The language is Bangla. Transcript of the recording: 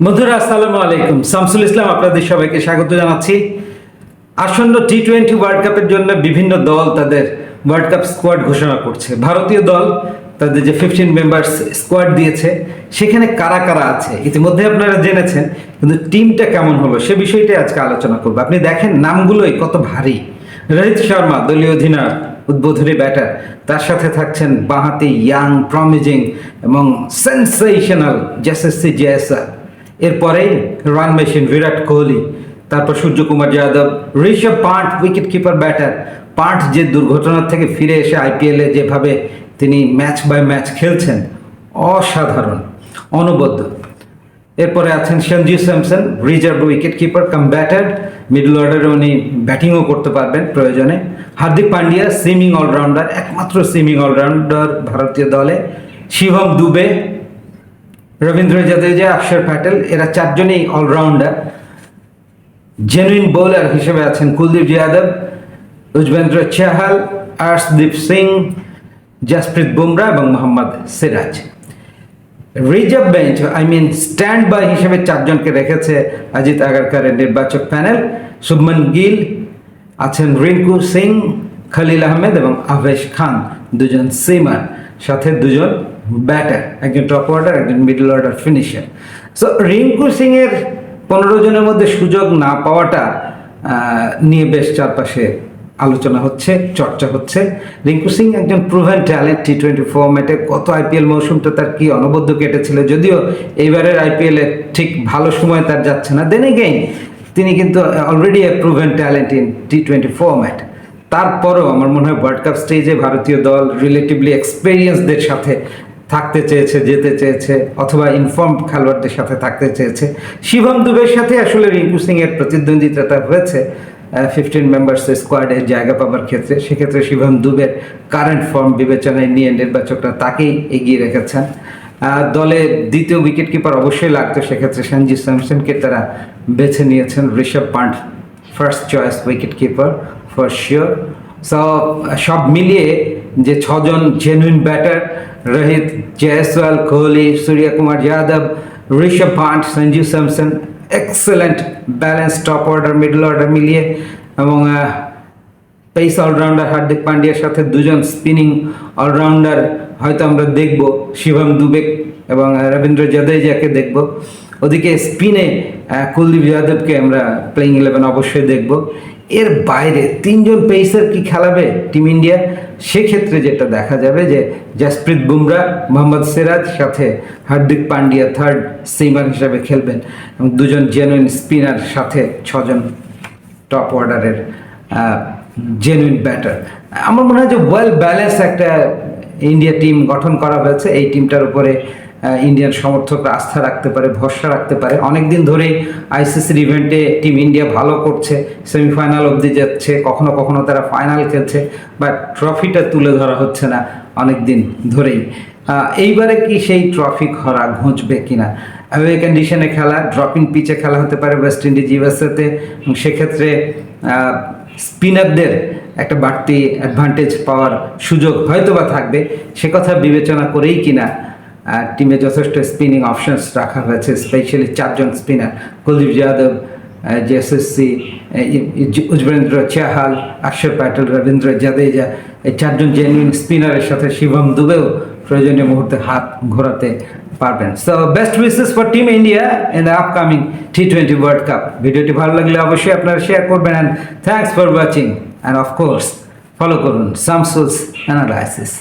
বন্ধুরা আসসালামু আলাইকুম। শামসুল ইসলাম আপনাদের সবাইকে স্বাগত জানাচ্ছি। আসন্ন টি-20 ওয়ার্ল্ড কাপের জন্য বিভিন্ন দল তাদের ওয়ার্ল্ড কাপ স্কোয়াড ঘোষণা করছে। ভারতীয় দল তাদের যে 15 মেম্বার্স স্কোয়াড দিয়েছে সেখানে কারা কারা আছে ইতিমধ্যে আপনারা জেনেছেন, কিন্তু টিমটা কেমন হলো সে বিষয়টাই আজকে আলোচনা করবো। আপনি দেখেন নামগুলোই কত ভারী। রোহিত শর্মা দলীয় অধিনায়ক, উদ্বোধনী ব্যাটার, তার সাথে থাকছেন বাঁহাতি ইয়াং প্রমিজিং এবং সেন্সেশনাল যশস্বী জয়সওয়াল। এরপরেই রান মেশিন বিরাট কোহলি, তারপর Suryakumar Yadav, Rishabh punt wicket keeper batter. Punt যে দুর্ঘটনার থেকে ফিরে এসে আইপিএলে যেভাবে তিনি ম্যাচ বাই ম্যাচ খেলছেন, অসাধারণ, অনবদ্য। এরপরে আছেন Sanju Samson, reserve wicket keeper কাম ব্যাটার, মিডল অর্ডারে উনি ব্যাটিংও করতে পারবেন প্রয়োজনে। হার্দিক পান্ডিয়া সুইমিং অলরাউন্ডার, একমাত্র সুইমিং অলরাউন্ডার ভারতীয় দলে। শিবম দুবে, রবীন্দ্র জাদেজা, অক্ষর প্যাটেল, এরা চারজনেই অলরাউন্ডার। জেনুইন বোলার হিসেবে আছেন কুলদীপ যাদব, যুজবেন্দ্র চাহাল, আর্শদীপ সিং, জসপ্রীত বুমরা এবং Mohammad Siraj. Reserve bench stand by হিসেবে চারজনকে রেখেছে অজিত আগারকারের নির্বাচক প্যানেল। শুভমন গিল আছেন, রিঙ্কু সিং, খলিল আহমেদ এবং আভেশ খান, দুজন সিমার, সাথে দুজন ব্যাটার, একজন টপ অর্ডার, একজন middle order finisher. So Rinku Singh এর 15 জনের মধ্যে সুযোগ না পাওয়াটা নিয়ে বেশ চারপাশে আলোচনা হচ্ছে, চর্চা হচ্ছে। রিঙ্কু সিং একজন প্রুভেন ট্যালেন্ট। টি-20 ফরম্যাটে গত আইপিএল মৌসুমটা তার কি অনবদ্য কেটেছিল, যদিও এইবারের আইপিএলে ঠিক ভালো সময় তার যাচ্ছে না। দেন এগেইন তিনি কিন্তু already a proven talent in টি-20 ফরম্যাট। তারপরও আমার মনে হয় ওয়ার্ল্ড কাপ স্টেজে ভারতীয় দল রিলেটিভলি এক্সপেরিয়েন্সদের সাথে থাকতে চেয়েছে, যেতে চেয়েছে, অথবা ইনফর্মড খেলোয়াড়দের সাথে থাকতে চেয়েছে। শিবম দুবের সাথে আসলে রিঙ্কু সিং এর প্রতিদ্বন্দ্বিতাটা হয়েছে 15 মেম্বার্স স্কোয়াডে জায়গা পাবার ক্ষেত্রে। সেক্ষেত্রে শিবম দুবের কারেন্ট ফর্ম বিবেচনায় নিয়ে নির্বাচকরা তাকেই এগিয়ে রেখেছেন। দলে দ্বিতীয় উইকেট কিপার অবশ্যই লাগতো, সেক্ষেত্রে সঞ্জু স্যামসনকে তারা বেছে নিয়েছেন। Rishabh Pant first choice wicket keeper for sure. সব মিলিয়ে যে 6 জন genuine batter, Rohit, Jaiswal, Kohli, Suryakumar Yadav, Rishabh Pant, Sanju Samson, excellent balance top order middle order মিলিয়ে, এবং পেস অলরাউন্ডার হার্দিক পান্ডিয়ার সাথে দুজন স্পিনিং অলরাউন্ডার হয়তো আমরা দেখব, শিবম দুবে এবং রবীন্দ্র জাদেজাকে দেখব। ওদিকে স্পিনে কুলদীপ যাদবকে আমরা প্লেইং 11 অবশ্যই দেখব। এর বাইরে 3 জন পেসার কি খেলাবে টিম ইন্ডিয়া? সেক্ষেত্রে যেটা দেখা যাবে যে জসপ্রীত বুমরা, মোহাম্মদ সিরাজ, সাথে হার্দিক পান্ডিয়া থার্ড সিমার হিসাবে খেলবেন, এবং 2 জন জেনুইন স্পিনার, সাথে 6 জন টপ অর্ডারের জেনুইন ব্যাটার। আমার মনে হয় যে ওয়েল ব্যালেন্স একটা ইন্ডিয়া টিম গঠন করা হয়েছে। এই টিমটার উপরে ইন্ডিয়ান সমর্থকরা আস্থা রাখতে পারে, ভরসা রাখতে পারে। অনেকদিন ধরেই আইসিসির ইভেন্টে টিম ইন্ডিয়া ভালো করছে, সেমিফাইনাল অবধি যাচ্ছে, কখনো কখনো তারা ফাইনাল খেলছে, বাট ট্রফিটা তুলে ধরা হচ্ছে না অনেক দিন ধরেই। এইবারে কি সেই ট্রফি খরা ঘুঁচবে কিনা? অ্যাওয়ে কন্ডিশনে খেলা, ড্রপিং পিচে খেলা হতে পারে ওয়েস্ট ইন্ডিজ ইউএসএতে, সেক্ষেত্রে স্পিনারদের একটা বাড়তি অ্যাডভান্টেজ পাওয়ার সুযোগ হয়তো বা থাকবে। সে কথা বিবেচনা করেই কিনা টিমে যথেষ্ট স্পিনিং অপশনস রাখা হয়েছে, স্পেশালি 4 জন স্পিনার, কুলদীপ যাদব, যশস্বী, যুজবেন্দ্র চাহাল, অক্ষর প্যাটেল, রবীন্দ্র জাদেজা, এই 4 জন জেনুইন স্পিনারের সাথে শিবম দুবেও প্রয়োজনীয় মুহূর্তে হাত ঘোরাতে পারবেন। So best wishes for team India in the upcoming টি-20 ওয়ার্ল্ড কাপ। ভিডিওটি ভালো লাগলে অবশ্যই আপনারা শেয়ার করবেন, and thanks for watching, and of course follow করুন শামসুলস অ্যানালাইসিস।